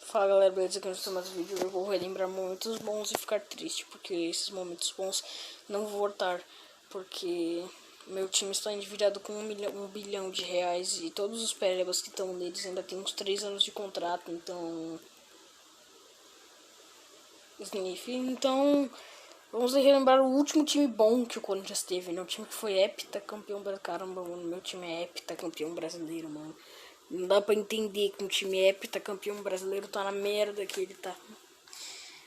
Fala galera, beleza? Aqui no mais vídeo eu vou relembrar momentos bons e ficar triste, porque esses momentos bons não vão voltar, porque meu time está endividado com 1 bilhão de reais e todos os pérebas que estão neles ainda tem uns 3 anos de contrato, então... Então, vamos relembrar o último time bom que o Corinthians teve, né? O time que foi heptacampeão brasileiro. Caramba, mano, meu time é heptacampeão brasileiro, mano. Não dá pra entender que um time heptacampeão brasileiro tá na merda que ele tá.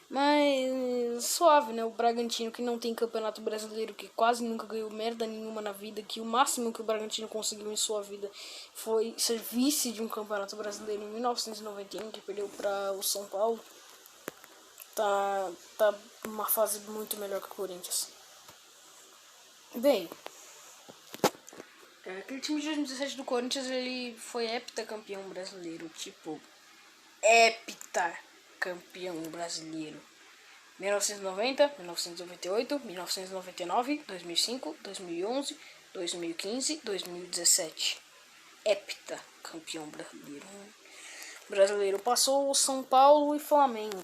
Mas suave, né? O Bragantino, que não tem campeonato brasileiro, que quase nunca ganhou merda nenhuma na vida, que o máximo que o Bragantino conseguiu em sua vida foi ser vice de um campeonato brasileiro em 1991, que perdeu para o São Paulo. Tá uma fase muito melhor que o Corinthians. Bem, aquele time de 2017 do Corinthians, ele foi heptacampeão brasileiro, tipo, heptacampeão brasileiro. 1990, 1998, 1999, 2005, 2011, 2015, 2017. Heptacampeão brasileiro. Brasileiro passou o São Paulo e Flamengo.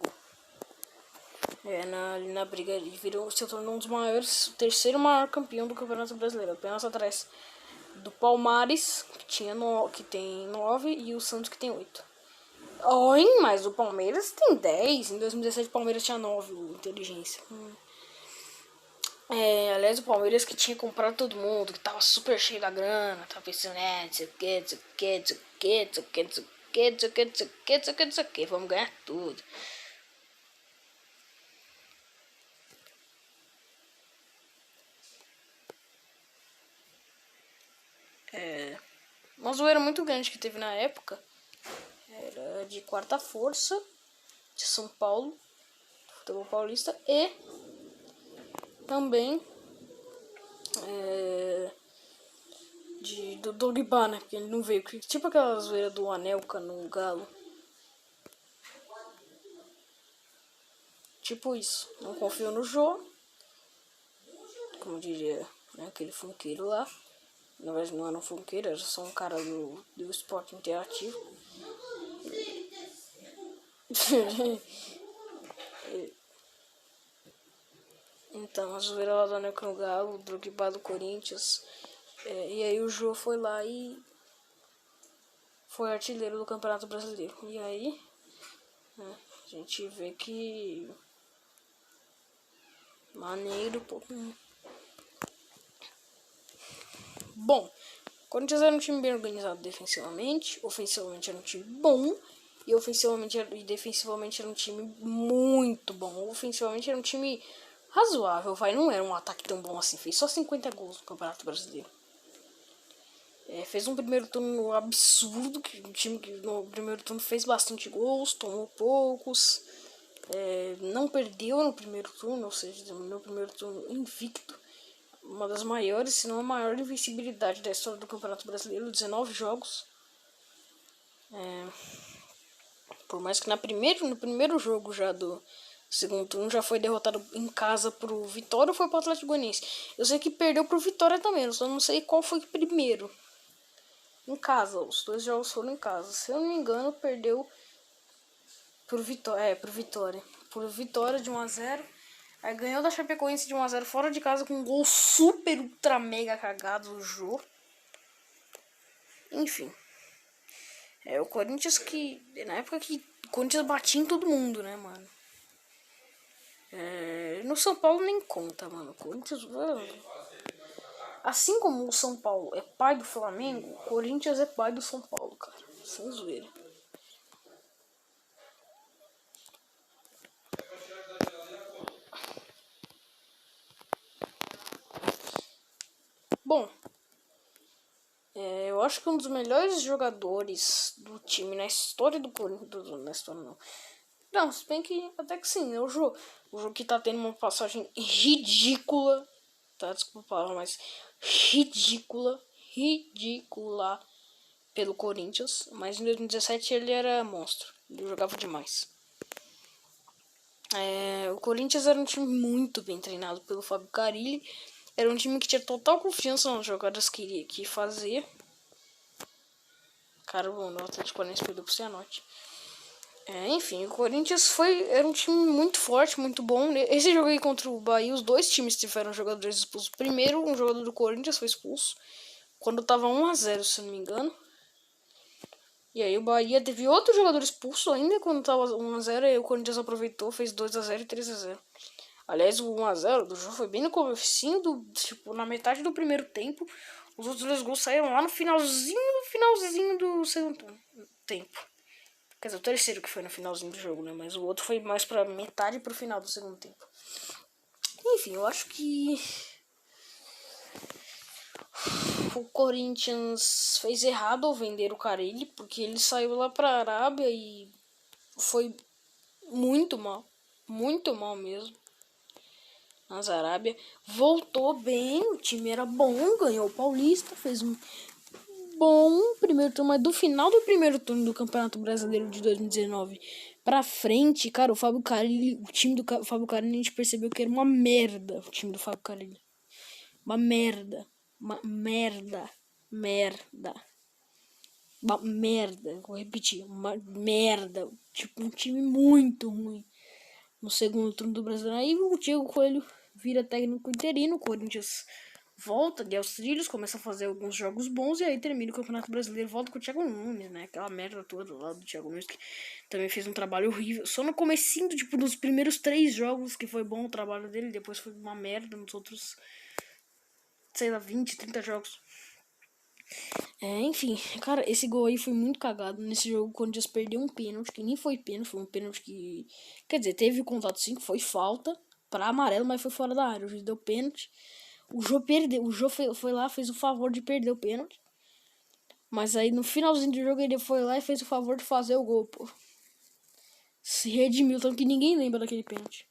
Na briga ele se tornou um dos maiores, o terceiro maior campeão do Campeonato Brasileiro, apenas atrás do Palmares, que tem 9, e o Santos, que tem 8. Oi, mas o Palmeiras tem 10. Em 2017 o Palmeiras tinha 9, inteligência. Aliás, o Palmeiras que tinha comprado todo mundo, que tava super cheio da grana, tava pensando, vamos ganhar tudo. Uma zoeira muito grande que teve na época era de quarta força de São Paulo, futebol paulista, e também do Dogba, né? Porque ele não veio. Tipo aquela zoeira do Anelka no Galo. Tipo isso. Não confio no Jô. Como diria, né, aquele funkeiro lá. Na verdade não era um funkeiro, era só um cara do esporte interativo. Então, a zoeira lá do Anelka no Galo, o Drogba do Corinthians. E aí o Jô foi lá e foi artilheiro do Campeonato Brasileiro. E aí, a gente vê que... maneiro, pô. Bom, o Corinthians era um time bem organizado defensivamente, ofensivamente era um time bom, e defensivamente era um time muito bom. Ofensivamente era um time razoável, não era um ataque tão bom assim, fez só 50 gols no Campeonato Brasileiro. Fez um primeiro turno absurdo, que um time que no primeiro turno fez bastante gols, tomou poucos, não perdeu no primeiro turno, ou seja, terminou o primeiro turno invicto. Uma das maiores, se não a maior invencibilidade da história do Campeonato Brasileiro, 19 jogos. Por mais que no primeiro jogo já do segundo turno já foi derrotado em casa pro Vitória ou foi pro Atlético Goianiense. Eu sei que perdeu pro Vitória também, eu só não sei qual foi primeiro. Em casa, os dois jogos foram em casa. Se eu não me engano, perdeu pro Vitória. Pro Vitória. Por Vitória de 1-0. Aí ganhou da Chapecoense de 1-0 fora de casa com um gol super ultra mega cagado do Jô. Enfim. O Corinthians que... na época que o Corinthians batia em todo mundo, né, mano? No São Paulo nem conta, mano. O Corinthians... assim como o São Paulo é pai do Flamengo, o Corinthians é pai do São Paulo, cara. Sem zoeira. Bom, eu acho que um dos melhores jogadores do time na história do Corinthians... na história não. Não, se bem que até que sim, o jogo que tá tendo uma passagem ridícula, tá? Desculpa a palavra, mas ridícula pelo Corinthians. Mas em 2017 ele era monstro, ele jogava demais. O Corinthians era um time muito bem treinado pelo Fábio Carille. Era um time que tinha total confiança nas jogadas que ele fazia. Cara, o Atlético Paranaense perdeu pro Cianorte. Enfim, o Corinthians era um time muito forte, muito bom. Esse jogo aí contra o Bahia, os dois times tiveram jogadores expulsos. Primeiro, um jogador do Corinthians foi expulso, quando tava 1-0, se não me engano. E aí o Bahia teve outro jogador expulso ainda, quando tava 1-0, e o Corinthians aproveitou, fez 2-0 e 3-0. Aliás, o 1-0 do jogo foi bem no comecinho, tipo, na metade do primeiro tempo. Os outros dois gols saíram lá no finalzinho do segundo tempo. Quer dizer, o terceiro que foi no finalzinho do jogo, né? Mas o outro foi mais pra metade e pro final do segundo tempo. Enfim, eu acho que o Corinthians fez errado ao vender o Carille, porque ele saiu lá pra Arábia e foi muito mal mesmo. Nas Arábia, voltou bem, o time era bom, ganhou o Paulista, fez um bom primeiro turno, mas do final do primeiro turno do Campeonato Brasileiro de 2019 pra frente, cara, o Fábio Carille, o time do Fábio Carille, a gente percebeu que era uma merda, o time do Fábio Carille. Uma merda. Uma merda. Vou repetir, uma merda. Tipo, um time muito ruim no segundo turno do Brasileiro. Aí o Diego Coelho vira técnico interino, o Corinthians volta de aos trilhos, começa a fazer alguns jogos bons e aí termina o Campeonato Brasileiro, volta com o Thiago Nunes, né? Aquela merda toda lá do Thiago Nunes, que também fez um trabalho horrível. Só no comecinho, tipo, nos primeiros 3 jogos que foi bom o trabalho dele, depois foi uma merda nos outros, sei lá, 20, 30 jogos. Enfim, cara, esse gol aí foi muito cagado. Nesse jogo, o Corinthians perdeu um pênalti, que nem foi pênalti, foi um pênalti que... Quer dizer, teve contato sim, foi falta pra amarelo, mas foi fora da área. O juiz deu pênalti. O Jô perdeu, o Jô foi lá, fez o favor de perder o pênalti. Mas aí no finalzinho do jogo ele foi lá e fez o favor de fazer o gol, pô. Se redimiu, tanto que ninguém lembra daquele pênalti.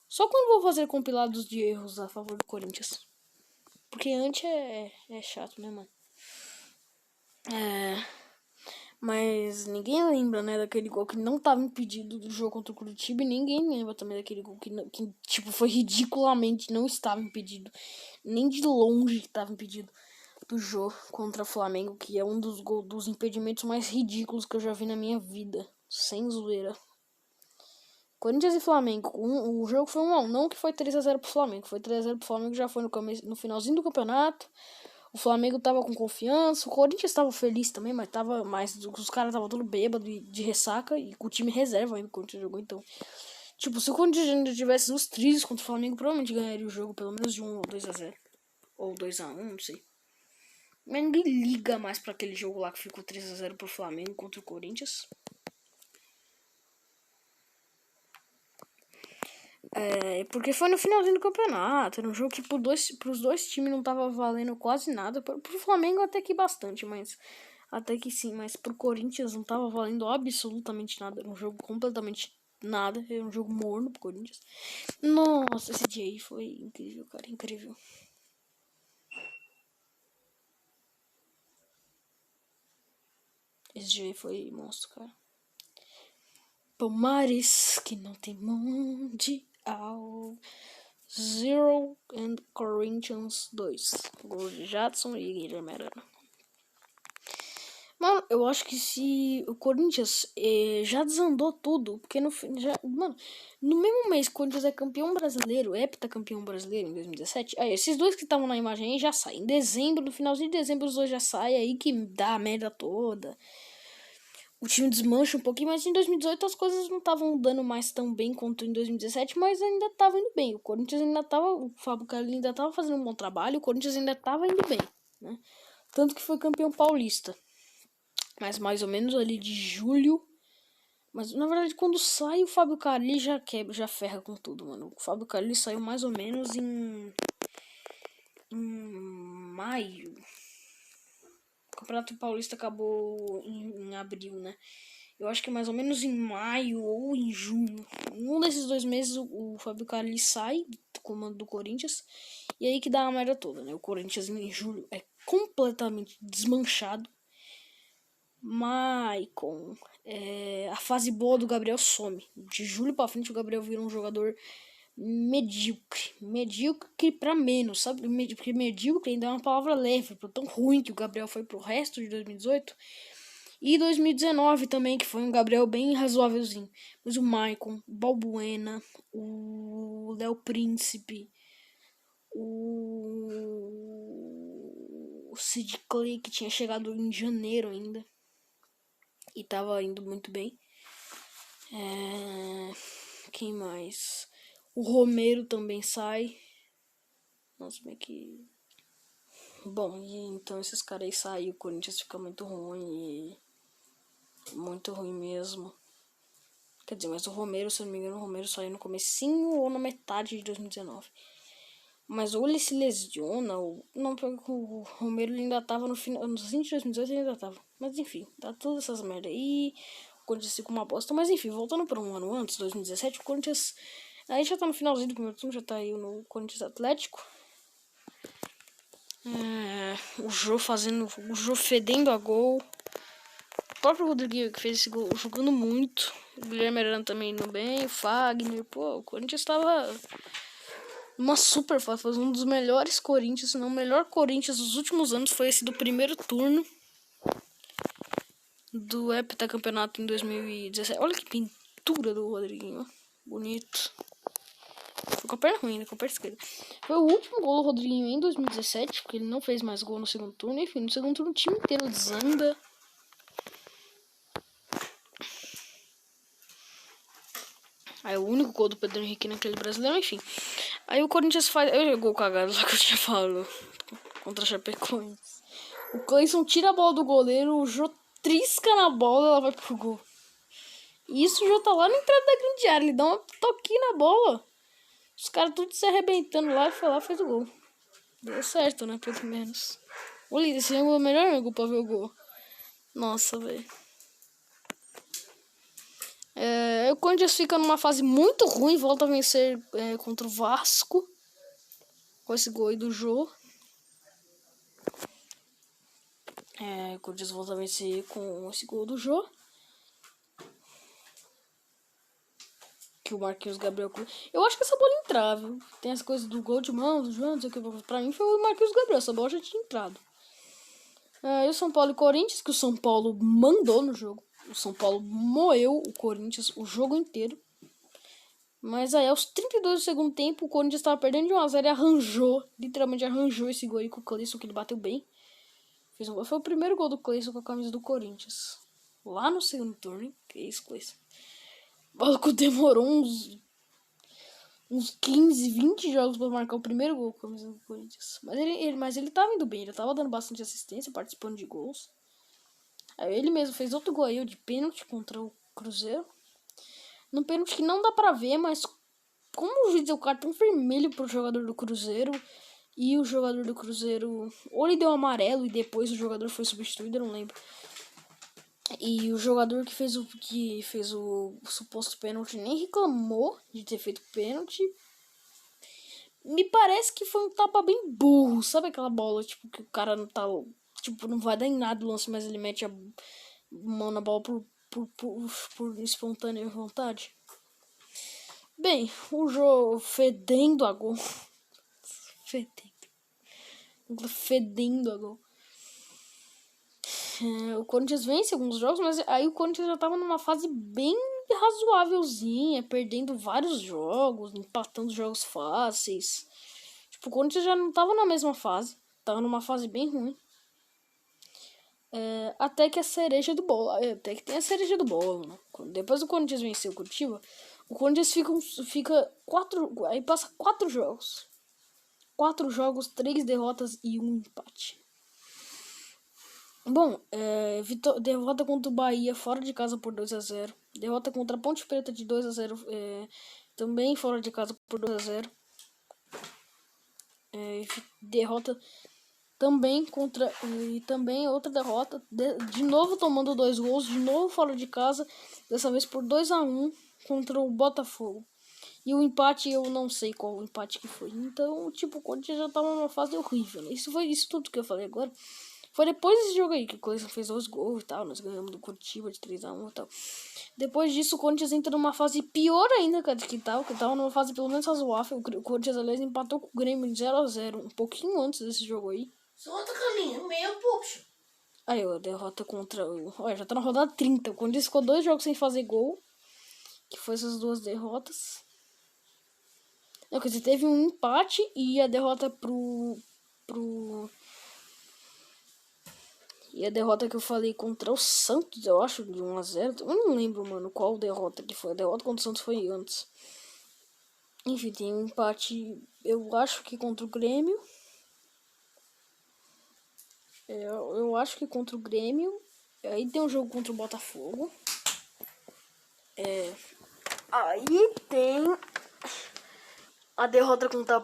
Só quando vou fazer compilados de erros a favor do Corinthians. Porque antes é chato, né, mano? Mas ninguém lembra, né, daquele gol que não tava impedido do jogo contra o Curitiba. E ninguém lembra também daquele gol que tipo, foi ridiculamente não estava impedido. Nem de longe estava impedido do jogo contra o Flamengo, que é um dos impedimentos mais ridículos que eu já vi na minha vida. Sem zoeira. Corinthians e Flamengo. O jogo foi 1-1. Não que foi 3-0 pro Flamengo. Foi 3-0 pro Flamengo, já foi no finalzinho do campeonato. O Flamengo tava com confiança. O Corinthians tava feliz também, mas os caras estavam tudo bêbado de ressaca. E com o time reserva ainda, o Corinthians jogou. Então, tipo, se o Corinthians ainda tivesse nos trilhos contra o Flamengo, provavelmente ganharia o jogo pelo menos de 1 ou 2-0. Ou 2-1, não sei. Mas ninguém liga mais pra aquele jogo lá que ficou 3-0 pro Flamengo contra o Corinthians. Porque foi no finalzinho do campeonato. Era um jogo que pros dois times não tava valendo quase nada. Pro Flamengo até que bastante, mas... Até que sim, mas pro Corinthians não tava valendo absolutamente nada. Era um jogo completamente nada. Era um jogo morno pro Corinthians. Nossa, esse dia aí foi incrível, cara. Incrível. Esse dia aí foi monstro, cara. Palmares, que não tem mundial. 0 and Corinthians 2. Gol de Jadson e Guilherme Arana. Mano, eu acho que se o Corinthians já desandou tudo, porque mano, no mesmo mês que o Corinthians é campeão brasileiro, heptacampeão brasileiro em 2017, aí esses dois que estavam na imagem aí já saem. Em dezembro, no finalzinho de dezembro, os dois já saem, aí que dá a merda toda. O time desmancha um pouquinho, mas em 2018 as coisas não estavam dando mais tão bem quanto em 2017, mas ainda tava indo bem. O Corinthians ainda tava, o Fábio Carille ainda tava fazendo um bom trabalho, o Corinthians ainda tava indo bem, né? Tanto que foi campeão paulista. Mas mais ou menos ali de julho. Mas na verdade, quando sai o Fábio Carille já ferra com tudo, mano. O Fábio Carille saiu mais ou menos em maio. O Campeonato Paulista acabou em abril, né? Eu acho que mais ou menos em maio ou em junho. Um desses 2 meses o Fábio Carille sai do comando do Corinthians. E aí que dá a merda toda, né? O Corinthians em julho é completamente desmanchado. Maicon, a fase boa do Gabriel some. De julho pra frente o Gabriel vira um jogador medíocre. Medíocre pra menos, sabe? Porque medíocre ainda é uma palavra leve, tão ruim que o Gabriel foi pro resto de 2018. E 2019 também, que foi um Gabriel bem razoávelzinho. Mas o Maicon, o Balbuena, o Léo Príncipe, o Sid Clay, que tinha chegado em janeiro ainda. E tava indo muito bem. Quem mais? O Romero também sai. Nossa, como é que... Bom, e então esses caras aí saem, o Corinthians fica muito ruim. Muito ruim mesmo. Quer dizer, mas o Romero, se eu não me engano, o Romero saiu no comecinho ou na metade de 2019. Mas ou ele se lesiona, ou... Não, porque o Romero ainda tava no final... No fim de 2018 ele ainda tava. Mas enfim, tá todas essas merda aí. O Corinthians fica uma bosta. Mas enfim, voltando para um ano antes, 2017, o Corinthians... Aí já tá no finalzinho do primeiro turno, já tá aí no Corinthians Atlético. O Jô fazendo... O Jô fedendo a gol. O próprio Rodriguinho que fez esse gol jogando muito. O Guilherme Arana também indo bem. O Fagner. Pô, o Corinthians tava numa super fase. Foi um dos melhores Corinthians. Se não o melhor Corinthians dos últimos anos. Foi esse do primeiro turno do heptacampeonato em 2017. Olha que pintura do Rodriguinho. Bonito. Foi com a perna ruim, né? Com a perna esquerda. Foi o último gol do Rodriguinho em 2017. Porque ele não fez mais gol no segundo turno. Enfim, no segundo turno o time inteiro desanda. Aí o único gol do Pedro Henrique naquele brasileiro, enfim. Aí o Corinthians faz... Eu gol cagado lá que eu tinha falado. Contra a Chapecoense. O Cleison tira a bola do goleiro, o Jô trisca na bola e ela vai pro gol. E isso o Jô tá lá na entrada da grande área. Ele dá um toquinho na bola. Os caras tudo se arrebentando lá e foi lá e fez o gol. Deu certo, né? Pelo menos. O líder, esse é o melhor ângulo pra ver o gol. Nossa, velho. O Corinthians fica numa fase muito ruim, volta a vencer contra o Vasco. Com esse gol aí do Jô. O Corinthians volta a vencer com esse gol do Jô. Que o Marquinhos Gabriel... Eu acho que essa bola entrava. Tem essa coisa do gol de mão, do João, não sei o que. Pra mim foi o Marquinhos Gabriel, essa bola já tinha entrado. E o São Paulo e Corinthians, que o São Paulo mandou no jogo. O São Paulo moeu o Corinthians o jogo inteiro. Mas aí, aos 32 do segundo tempo, o Corinthians estava perdendo de 1-0 e arranjou, literalmente arranjou esse gol aí com o Cleison, que ele bateu bem. Foi o primeiro gol do Cleison com a camisa do Corinthians. Lá no segundo turno, que é isso, Cleison. O maluco demorou uns 15, 20 jogos para marcar o primeiro gol com a camisa do Corinthians. Mas ele tava indo bem, ele tava dando bastante assistência, participando de gols. Aí ele mesmo fez outro gol aí, de pênalti contra o Cruzeiro. Num pênalti que não dá pra ver, mas como o juiz deu cartão vermelho pro jogador do Cruzeiro, e o jogador do Cruzeiro, ou ele deu amarelo e depois o jogador foi substituído, eu não lembro. E o jogador que fez o suposto pênalti nem reclamou de ter feito pênalti. Me parece que foi um tapa bem burro, sabe aquela bola, tipo, que o cara não tá, tipo, não vai dar em nada o lance, mas ele mete a mão na bola por espontânea vontade. Bem, o jogo fedendo a gol. Fedendo a gol. O Corinthians vence alguns jogos, mas aí o Corinthians já tava numa fase bem razoávelzinha, perdendo vários jogos, empatando jogos fáceis. Tipo, o Corinthians já não tava na mesma fase, tava numa fase bem ruim. Até que a cereja do bolo. Até que tem a cereja do bolo, né? Depois do Corinthians vencer o Curitiba, o Corinthians fica 4. Aí passa 4 jogos. 4 jogos, 3 derrotas e 1 empate. Bom, derrota contra o Bahia fora de casa por 2-0. Derrota contra a Ponte Preta de 2-0, também fora de casa por 2-0. Derrota também contra... E também outra derrota, de novo tomando 2 gols, de novo fora de casa, dessa vez por 2-1 contra o Botafogo. E o empate, eu não sei qual o empate que foi. Então, tipo, o Corinthians já tava numa fase horrível, né? Isso tudo que eu falei agora. Foi depois desse jogo aí que o Cleison fez 2 gols e tal. Nós ganhamos do Curitiba de 3-1 e tal. Depois disso, o Corinthians entra numa fase pior ainda que tava numa fase pelo menos razoável. O Corinthians, aliás, empatou com o Grêmio em 0-0, um pouquinho antes desse jogo aí. Solta, caminho, meio puxo. Aí, ó, a derrota contra o... Olha, já tá na rodada 30. O Corinthians ficou 2 jogos sem fazer gol. Que foi essas 2 derrotas. Não, quer dizer, teve um empate e a derrota E a derrota que eu falei contra o Santos, eu acho, de 1-0. Eu não lembro, mano, qual derrota que foi. A derrota contra o Santos foi antes. Enfim, tem um empate, eu acho que contra o Grêmio. Eu acho que contra o Grêmio. Aí tem um jogo contra o Botafogo. Aí tem a derrota contra